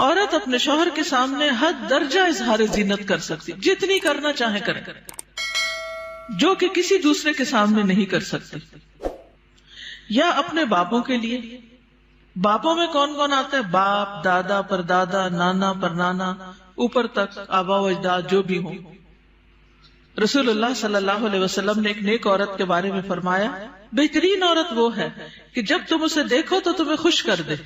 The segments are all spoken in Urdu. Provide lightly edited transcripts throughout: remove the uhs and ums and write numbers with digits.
عورت اپنے شوہر کے سامنے حد درجہ اظہار زینت کر سکتی، جتنی کرنا چاہے کرے، جو کہ کسی دوسرے کے سامنے نہیں کر سکتی. یا اپنے باپوں کے لیے. باپوں میں کون کون آتا ہے؟ باپ، دادا، پردادا، نانا، پرنانا، اوپر تک آبا و اجداد جو بھی ہوں. رسول اللہ صلی اللہ علیہ وسلم نے ایک نیک عورت کے بارے میں فرمایا، بہترین عورت وہ ہے کہ جب تم اسے دیکھو تو تمہیں خوش کر دے.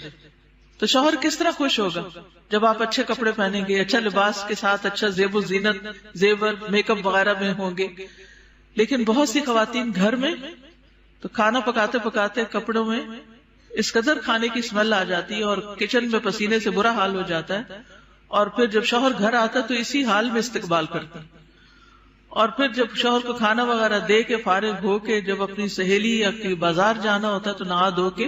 تو شوہر کس طرح خوش ہوگا جب آپ اچھے کپڑے پہنیں گے، اچھا لباس کے ساتھ اچھا زیب و زینت، زیور، میک اپ وغیرہ میں ہوں گے. لیکن بہت سی خواتین گھر میں تو کھانا پکاتے پکاتے کپڑوں میں اس قدر کھانے کی اسمیل آ جاتی ہے اور کچن میں پسینے سے برا حال ہو جاتا ہے، اور پھر جب شوہر گھر آتا ہے تو اسی حال میں استقبال کرتے ہیں. اور پھر جب شوہر کو کھانا وغیرہ دے کے فارغ ہو کے جب اپنی سہیلی یا بازار جانا ہوتا ہے تو نہا دھو کے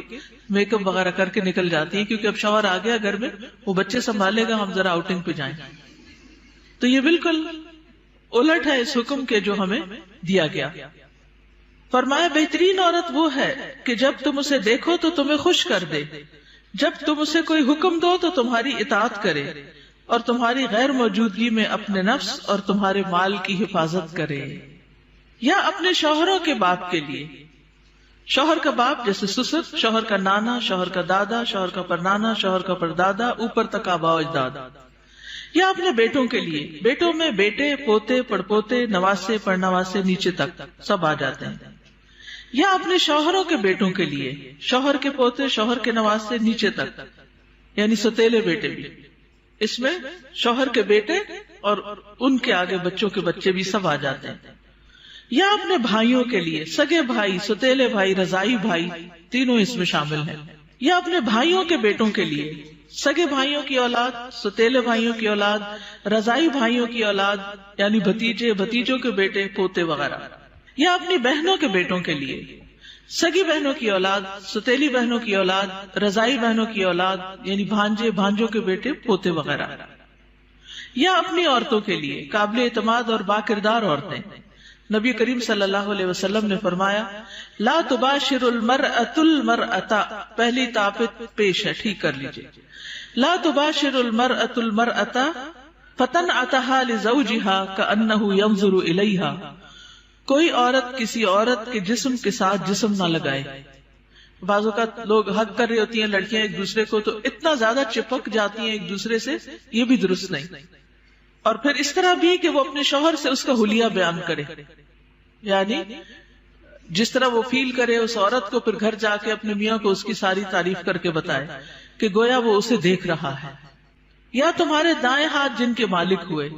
میک اپ وغیرہ کر کے نکل جاتی ہے، کیونکہ اب شوہر آ گیا گھر میں، وہ بچے سنبھالے گا، ہم ذرا آؤٹنگ پہ جائیں. تو یہ بالکل الٹ ہے اس حکم کے جو ہمیں دیا گیا. فرمایا بہترین عورت وہ ہے کہ جب تم اسے دیکھو تو تمہیں خوش کر دے، جب تم اسے کوئی حکم دو تو تمہاری اطاعت کرے، اور تمہاری غیر موجودگی میں اپنے نفس اور تمہارے مال کی حفاظت کرے. یا اپنے شوہروں کے باپ کے لیے. شوہر کا باپ جیسے سسر، شوہر کا نانا، شوہر کا دادا، شوہر کا پرنانا، شوہر کا پردادا، اوپر تک آبا و اجداد. یا اپنے بیٹوں کے لیے. بیٹوں میں بیٹے، پوتے، پڑپوتے، نواسے، پڑنواسے، نیچے تک سب آ جاتے ہیں. یا اپنے شوہروں کے بیٹوں کے لیے. شوہر کے پوتے، شوہر کے نواسے، نیچے تک، یعنی ستیلے بیٹے بھی. اس میں شوہر کے بیٹے اور ان کے آگے بچوں کے بچے بھی سب آ جاتے ہیں. یا اپنے بھائیوں کے لیے. سگے بھائی، ستیلے بھائی، رضائی بھائی، تینوں اس میں شامل ہیں. یا اپنے بھائیوں کے بیٹوں کے لیے. سگے بھائیوں کی اولاد، ستیلے بھائیوں کی اولاد، رضائی بھائیوں کی اولاد، یعنی بھتیجے، بھتیجوں کے بیٹے، پوتے وغیرہ. یا اپنی بہنوں کے بیٹوں کے لیے. سگی بہنوں کی اولاد، ستیلی بہنوں کی اولاد، رضائی بہنوں کی اولاد، یعنی بھانجے، بھانجوں کے بیٹے، پوتے وغیرہ. یا اپنی عورتوں کے لیے. قابل اعتماد اور باکردار عورتیں. نبی کریم صلی اللہ علیہ وسلم نے فرمایا، لا تباشر المرأة المرأة، پہلی طاقت پیش ہے، ٹھیک کر لیجئے. لا تباشر المرأة المرأة فتنعتها لزوجها كأنه ينظر إليها. کوئی عورت کسی عورت کے جسم کے ساتھ جسم نہ لگائے. بعض اوقات لوگ حق کر رہی ہوتی ہیں لڑکیاں ایک دوسرے کو تو اتنا زیادہ چپک جاتی ہیں ایک دوسرے سے، یہ بھی درست نہیں. اور پھر اس طرح بھی کہ وہ اپنے شوہر سے اس کا حلیہ بیان کرے، یعنی جس طرح وہ فیل کرے اس عورت کو، پھر گھر جا کے اپنے میاں کو اس کی ساری تعریف کر کے بتائے کہ گویا وہ اسے دیکھ رہا ہے. یا تمہارے دائیں ہاتھ جن کے مالک ہوئے.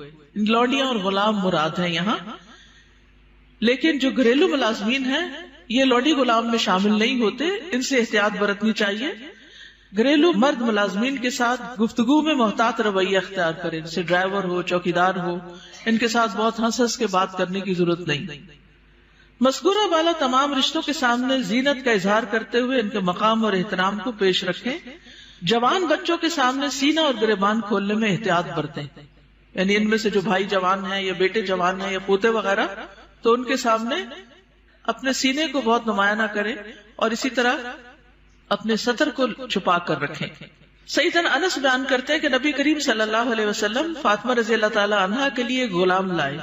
لوڈیاں اور غلام مراد ہیں یہاں، لیکن جو گھریلو ملازمین ہیں یہ لوڈی غلام میں شامل نہیں ہوتے، ان سے احتیاط برتنی چاہیے. گھریلو مرد ملازمین کے ساتھ گفتگو میں محتاط رویہ اختیار کریں، جیسے ڈرائیور ہو، چوکیدار ہو، ان کے ساتھ بہت ہنس ہنس کے بات کرنے کی ضرورت نہیں. مذکورہ والا تمام رشتوں کے سامنے زینت کا اظہار کرتے ہوئے ان کے مقام اور احترام کو پیش رکھیں. جوان بچوں کے سامنے سینہ اور گریبان کھولنے میں احتیاط برتیں، یعنی ان میں سے جو بھائی جوان ہیں یا بیٹے جوان ہیں یا پوتے وغیرہ، تو ان کے سامنے اپنے سینے کو بہت نمایاں نہ کریں، اور اسی طرح اپنے سطر کو چھپا کر رکھیں. سیدنا انس بیان کرتے ہیں کہ نبی کریم صلی اللہ علیہ وسلم فاطمہ رضی اللہ تعالی عنہا کے لیے غلام لائے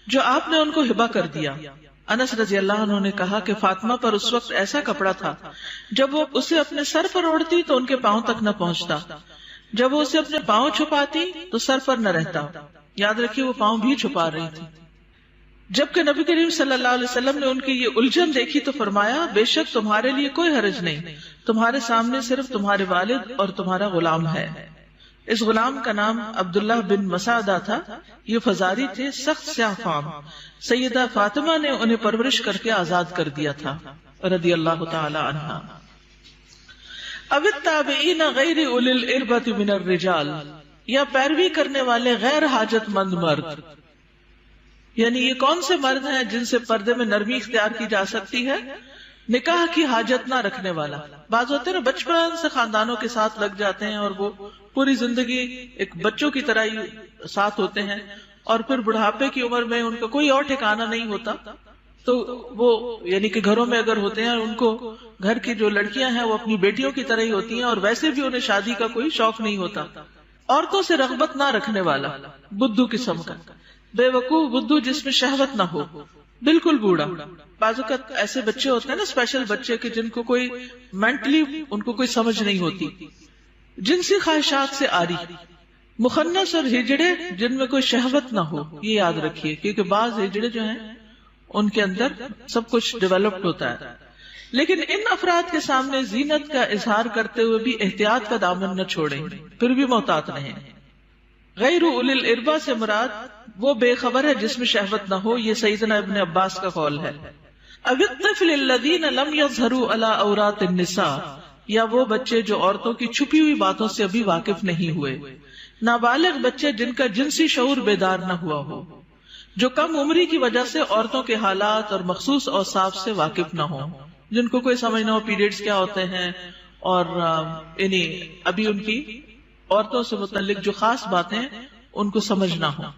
جو آپ نے ان کو ہبہ کر دیا. انس رضی اللہ عنہ نے کہا کہ فاطمہ پر اس وقت ایسا کپڑا تھا جب وہ اسے اپنے سر پر اوڑھتی تو ان کے پاؤں تک نہ پہنچتا، جب وہ اسے اپنے پاؤں چھپاتی تو سر پر نہ رہتا. یاد رکھیے وہ پاؤں بھی چھپا رہی تھی. جبکہ نبی کریم صلی اللہ علیہ وسلم نے ان کی یہ الجھن دیکھی تو فرمایا، بے شک تمہارے لیے کوئی حرج نہیں، تمہارے سامنے صرف تمہارے والد اور تمہارا غلام ہے. اس غلام کا نام عبداللہ بن مسعدہ تھا. یہ فزاری تھے، سخت سیاہ فام. سیدہ فاطمہ نے انہیں پرورش کر کے آزاد کر دیا تھا رضی اللہ تعالی عنہا. اب التابعین غیر اولی الاربۃ من الرجال، یا پیروی کرنے والے غیر حاجت مند مرد، یعنی یہ کون سے مرد ہیں جن سے پردے میں نرمی اختیار کی جا سکتی ہے؟ نکاح کی حاجت نہ رکھنے والا. بعض ہوتے ہیں نا بچپن سے خاندانوں کے ساتھ لگ جاتے ہیں اور وہ پوری زندگی ایک بچوں کی طرح ہی ساتھ ہوتے ہیں، اور پھر بڑھاپے کی عمر میں ان کا کوئی اور ٹھکانہ نہیں ہوتا، تو وہ یعنی کہ گھروں میں اگر ہوتے ہیں ان کو گھر کی جو لڑکیاں ہیں وہ اپنی بیٹیوں کی طرح ہی ہوتی ہیں، اور ویسے بھی انہیں شادی کا کوئی شوق نہیں ہوتا. عورتوں سے رغبت نہ رکھنے والا، بدھو قسم کا، بے وقوف بدھو جس میں شہوت نہ ہو، بالکل بوڑھا. بعض اوقات ایسے بچے ہوتے ہیں نا، اسپیشل بچے کہ جن کو کوئی مینٹلی ان کو کوئی سمجھ نہیں ہوتی، جنسی خواہشات سے آری، مخنث اور ہجڑے جن میں کوئی شہوت نہ ہو. یہ یاد رکھیے، کیونکہ بعض ہجڑے جو ہیں ان کے اندر سب کچھ ڈیولپڈ ہوتا ہے. لیکن ان افراد کے سامنے زینت کا اظہار کرتے ہوئے بھی احتیاط کا دامن نہ چھوڑیں، پھر بھی محتاط رہیں. غیر اولی الاربا سے مراد وہ بے خبر ہے جس میں شہوت نہ ہو. یہ سیدنا ابن عباس کا قول ہے. اب الطفل الذین لم یظہروا علی عورات النساء، یا وہ بچے جو عورتوں کی چھپی ہوئی باتوں سے ابھی واقف نہیں ہوئے. نابالغ بچے جن کا جنسی شعور بیدار نہ ہوا ہو، جو کم عمری کی وجہ سے عورتوں کے حالات اور مخصوص اوصاف سے واقف نہ ہوں، جن کو کوئی سمجھ نہ ہو پیریڈز کیا ہوتے ہیں، اور یعنی ابھی ان کی عورتوں سے متعلق جو خاص باتیں ان کو سمجھ نہ ہو.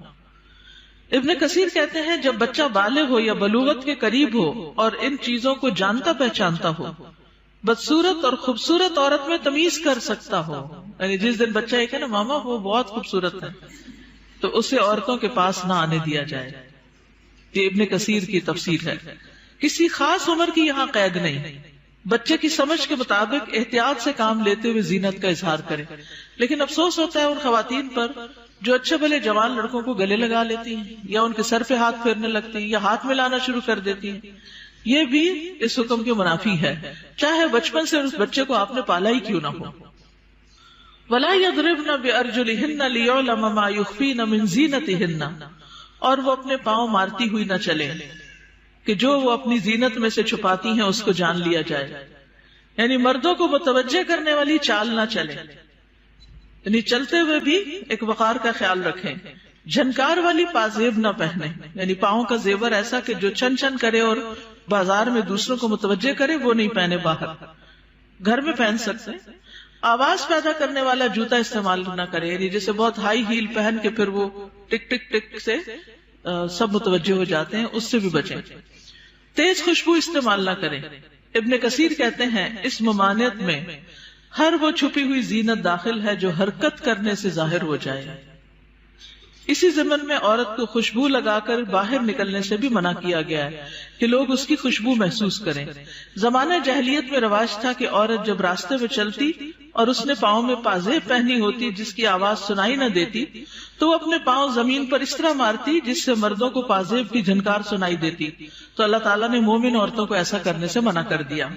ابن کثیر کہتے ہیں جب بچہ بالغ ہو یا بلوغت کے قریب ہو اور ان چیزوں کو جانتا پہچانتا ہو، بدصورت اور خوبصورت عورت میں تمیز کر سکتا ہو. یعنی جس دن بچہ ایک ہے نا ماما وہ بہت خوبصورت ہے، تو اسے عورتوں کے پاس نہ آنے دیا جائے. یہ ابن کثیر کی تفسیر ہے. کسی خاص عمر کی یہاں قید نہیں، بچے کی سمجھ کے مطابق احتیاط سے کام لیتے ہوئے زینت کا اظہار کرے. لیکن افسوس ہوتا ہے ان خواتین پر جو اچھے بھلے جوان لڑکوں کو گلے لگا لیتی ہیں، یا ان کے سر پہ ہاتھ پھیرنے لگتی ہیں، یا ہاتھ ملانا شروع کر دیتی ہیں. یہ بھی اس حکم کے منافی ہے، چاہے بچپن سے اس بچے کو آپ نے پالا ہی کیوں نہ ہو. وَلَا يَضْرِبْنَ بِأَرْجُلِهِنَّ لِيُعْلَمَ مَا يُخْفِينَ مِنْ زِينَتِهِنَّ، اور وہ اپنے پاؤں مارتی ہوئی نہ چلے کہ جو وہ اپنی زینت میں سے چھپاتی ہیں اس کو جان لیا جائے. یعنی مردوں کو متوجہ کرنے والی چال نہ چلے، یعنی چلتے ہوئے بھی ایک وقار کا خیال رکھیں. جھنکار والی پازیب نہ پہنے، یعنی پاؤں کا زیور ایسا کہ جو چن چن کرے اور بازار میں دوسروں کو متوجہ کرے، وہ نہیں پہنے. باہر گھر میں پہن سکتے. آواز پیدا کرنے والا جوتا استعمال نہ کرے، یعنی جیسے بہت ہائی ہیل پہن کے پھر وہ ٹک ٹک ٹک سے سب متوجہ ہو جاتے ہیں، اس سے بھی بچیں. تیز خوشبو استعمال نہ کریں. ابن کثیر کہتے ہیں اس ممانعت میں ہر وہ چھپی ہوئی زینت داخل ہے جو حرکت کرنے سے ظاہر ہو جائے. اسی ضمن میں عورت کو خوشبو لگا کر باہر نکلنے سے بھی منع کیا گیا ہے کہ لوگ اس کی خوشبو محسوس کریں. زمانہ جاہلیت میں رواج تھا کہ عورت جب راستے میں چلتی اور اس نے پاؤں میں پازیب پہنی ہوتی جس کی آواز سنائی نہ دیتی، تو وہ اپنے پاؤں زمین پر اس طرح مارتی جس سے مردوں کو پازیب کی جھنکار سنائی دیتی. تو اللہ تعالیٰ نے مومن عورتوں کو ایسا کرنے سے منع کر دیا.